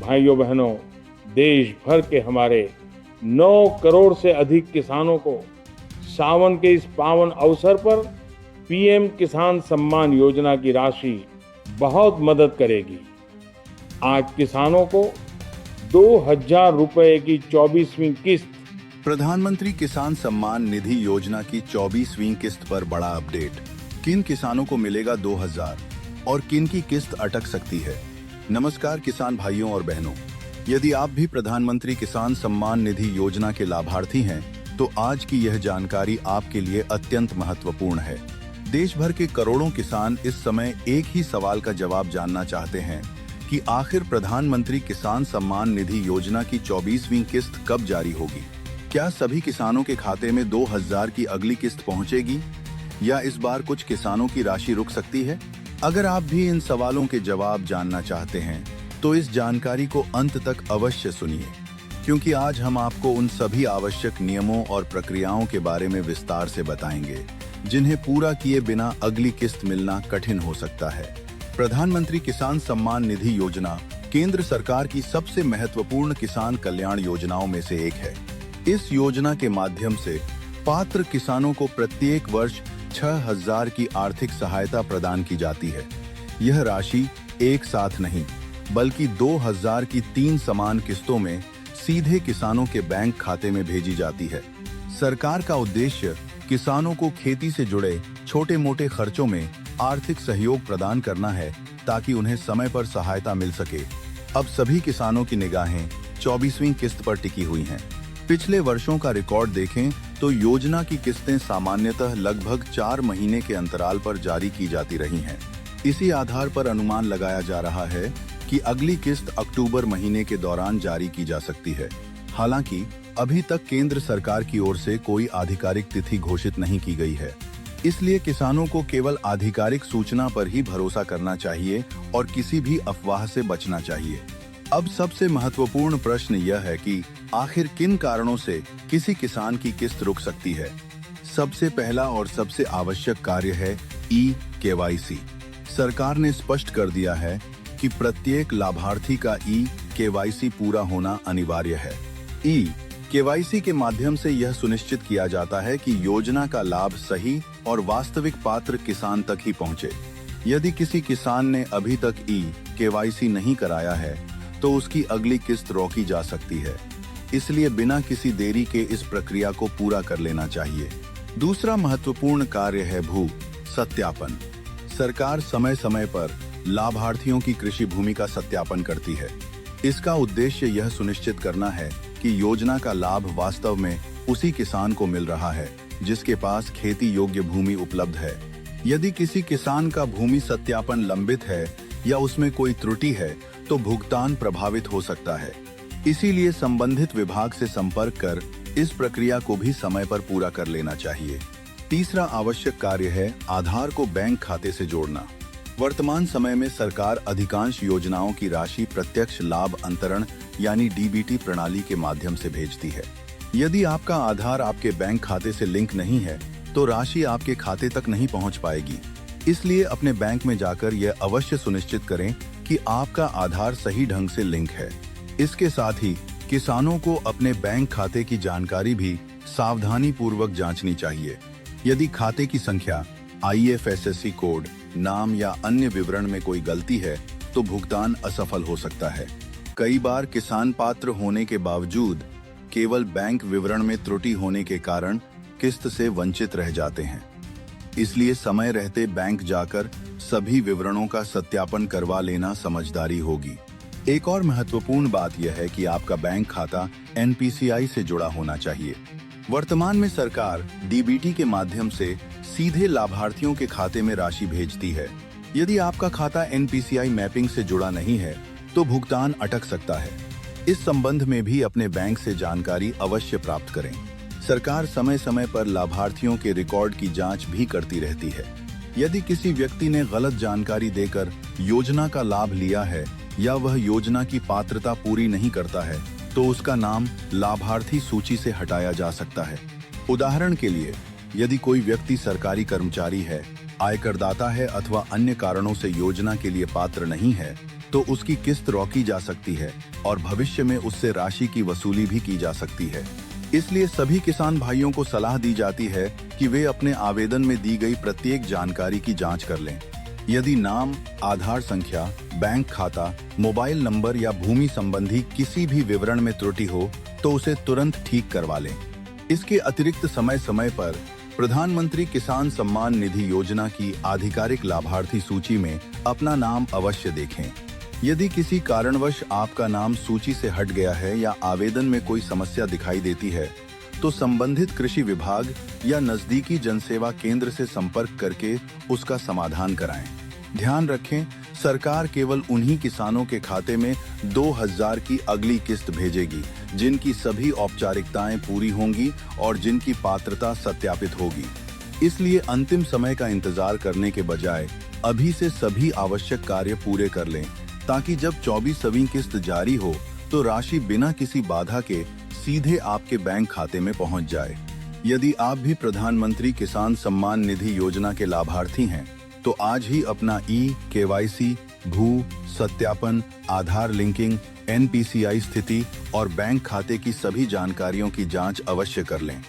भाइयों बहनों, देश भर के हमारे 9 करोड़ से अधिक किसानों को सावन के इस पावन अवसर पर पीएम किसान सम्मान योजना की राशि बहुत मदद करेगी। आज किसानों को 2,000 रुपए की 24वीं किस्त प्रधानमंत्री किसान सम्मान निधि योजना की 24वीं किस्त पर बड़ा अपडेट। किन किसानों को मिलेगा 2,000 और किन की किस्त अटक सकती है? नमस्कार किसान भाइयों और बहनों, यदि आप भी प्रधानमंत्री किसान सम्मान निधि योजना के लाभार्थी हैं, तो आज की यह जानकारी आपके लिए अत्यंत महत्वपूर्ण है। देश भर के करोड़ों किसान इस समय एक ही सवाल का जवाब जानना चाहते हैं कि आखिर प्रधानमंत्री किसान सम्मान निधि योजना की 24वीं किस्त कब जारी होगी। क्या सभी किसानों के खाते में 2,000 की अगली किस्त पहुंचेगी या इस बार कुछ किसानों की राशि रुक सकती है? अगर आप भी इन सवालों के जवाब जानना चाहते हैं तो इस जानकारी को अंत तक अवश्य सुनिए, क्योंकि आज हम आपको उन सभी आवश्यक नियमों और प्रक्रियाओं के बारे में विस्तार से बताएंगे जिन्हें पूरा किए बिना अगली किस्त मिलना कठिन हो सकता है। प्रधानमंत्री किसान सम्मान निधि योजना केंद्र सरकार की सबसे महत्वपूर्ण किसान कल्याण योजनाओं में से एक है। इस योजना के माध्यम से पात्र किसानों को प्रत्येक वर्ष 6,000 की आर्थिक सहायता प्रदान की जाती है। यह राशि एक साथ नहीं बल्कि 2,000 की 3 समान किस्तों में सीधे किसानों के बैंक खाते में भेजी जाती है। सरकार का उद्देश्य किसानों को खेती से जुड़े छोटे मोटे खर्चों में आर्थिक सहयोग प्रदान करना है, ताकि उन्हें समय पर सहायता मिल सके। अब सभी किसानों की निगाहें 24वीं किस्त पर टिकी हुई हैं। पिछले वर्षों का रिकॉर्ड देखें तो योजना की किस्तें सामान्यतः लगभग 4 महीने के अंतराल पर जारी की जाती रही हैं। इसी आधार पर अनुमान लगाया जा रहा है कि अगली किस्त अक्टूबर महीने के दौरान जारी की जा सकती है। हालांकि अभी तक केंद्र सरकार की ओर से कोई आधिकारिक तिथि घोषित नहीं की गई है, इसलिए किसानों को केवल आधिकारिक सूचना पर ही भरोसा करना चाहिए और किसी भी अफवाह से बचना चाहिए। अब सबसे महत्वपूर्ण प्रश्न यह है कि आखिर किन कारणों से किसी किसान की किस्त रुक सकती है। सबसे पहला और सबसे आवश्यक कार्य है ई-केवाईसी। सरकार ने स्पष्ट कर दिया है कि प्रत्येक लाभार्थी का ई-केवाईसी पूरा होना अनिवार्य है। ई-केवाईसी के माध्यम से यह सुनिश्चित किया जाता है कि योजना का लाभ सही और वास्तविक पात्र किसान तक ही पहुंचे। यदि किसी किसान ने अभी तक ई-केवाईसी नहीं कराया है तो उसकी अगली किस्त रोकी जा सकती है, इसलिए बिना किसी देरी के इस प्रक्रिया को पूरा कर लेना चाहिए। दूसरा महत्वपूर्ण कार्य है भू सत्यापन। सरकार समय समय पर लाभार्थियों की कृषि भूमि का सत्यापन करती है। इसका उद्देश्य यह सुनिश्चित करना है कि योजना का लाभ वास्तव में उसी किसान को मिल रहा है जिसके पास खेती योग्य भूमि उपलब्ध है। यदि किसी किसान का भूमि सत्यापन लंबित है या उसमें कोई त्रुटि है तो भुगतान प्रभावित हो सकता है। इसीलिए संबंधित विभाग से संपर्क कर इस प्रक्रिया को भी समय पर पूरा कर लेना चाहिए। तीसरा आवश्यक कार्य है आधार को बैंक खाते से जोड़ना। वर्तमान समय में सरकार अधिकांश योजनाओं की राशि प्रत्यक्ष लाभ अंतरण यानी डीबीटी प्रणाली के माध्यम से भेजती है। यदि आपका आधार आपके बैंक खाते से लिंक नहीं है तो राशि आपके खाते तक नहीं पहुंच पाएगी। इसलिए अपने बैंक में जाकर यह अवश्य सुनिश्चित करें कि आपका आधार सही ढंग से लिंक है। इसके साथ ही किसानों को अपने बैंक खाते की जानकारी भी सावधानी पूर्वक जांचनी चाहिए। यदि खाते की संख्या, IFSC कोड, नाम या अन्य विवरण में कोई गलती है तो भुगतान असफल हो सकता है। कई बार किसान पात्र होने के बावजूद केवल बैंक विवरण में त्रुटि होने के कारण किस्त से वंचित रह जाते हैं। इसलिए समय रहते बैंक जाकर सभी विवरणों का सत्यापन करवा लेना समझदारी होगी। एक और महत्वपूर्ण बात यह है कि आपका बैंक खाता NPCI से जुड़ा होना चाहिए। वर्तमान में सरकार डीबीटी के माध्यम से सीधे लाभार्थियों के खाते में राशि भेजती है। यदि आपका खाता NPCI मैपिंग से जुड़ा नहीं है तो भुगतान अटक सकता है। इस संबंध में भी अपने बैंक से जानकारी अवश्य प्राप्त करें। सरकार समय समय पर लाभार्थियों के रिकॉर्ड की जांच भी करती रहती है। यदि किसी व्यक्ति ने गलत जानकारी देकर योजना का लाभ लिया है या वह योजना की पात्रता पूरी नहीं करता है तो उसका नाम लाभार्थी सूची से हटाया जा सकता है। उदाहरण के लिए, यदि कोई व्यक्ति सरकारी कर्मचारी है, आयकरदाता है अथवा अन्य कारणों से योजना के लिए पात्र नहीं है, तो उसकी किस्त रोकी जा सकती है और भविष्य में उससे राशि की वसूली भी की जा सकती है। इसलिए सभी किसान भाइयों को सलाह दी जाती है कि वे अपने आवेदन में दी गई प्रत्येक जानकारी की जांच कर लें। यदि नाम, आधार संख्या, बैंक खाता, मोबाइल नंबर या भूमि संबंधी किसी भी विवरण में त्रुटि हो तो उसे तुरंत ठीक करवा लें। इसके अतिरिक्त समय समय पर प्रधानमंत्री किसान सम्मान निधि योजना की आधिकारिक लाभार्थी सूची में अपना नाम अवश्य देखें। यदि किसी कारणवश आपका नाम सूची से हट गया है या आवेदन में कोई समस्या दिखाई देती है, तो संबंधित कृषि विभाग या नजदीकी जनसेवा केंद्र से संपर्क करके उसका समाधान कराएं। ध्यान रखें, सरकार केवल उन्हीं किसानों के खाते में 2000 की अगली किस्त भेजेगी जिनकी सभी औपचारिकताएं पूरी होंगी और जिनकी पात्रता सत्यापित होगी। इसलिए अंतिम समय का इंतजार करने के बजाय अभी से सभी आवश्यक कार्य पूरे कर लें, ताकि जब 24वीं किस्त जारी हो तो राशि बिना किसी बाधा के सीधे आपके बैंक खाते में पहुंच जाए। यदि आप भी प्रधानमंत्री किसान सम्मान निधि योजना के लाभार्थी हैं, तो आज ही अपना KYC, भू सत्यापन, आधार लिंकिंग, NPCI स्थिति और बैंक खाते की सभी जानकारियों की जांच अवश्य कर लें।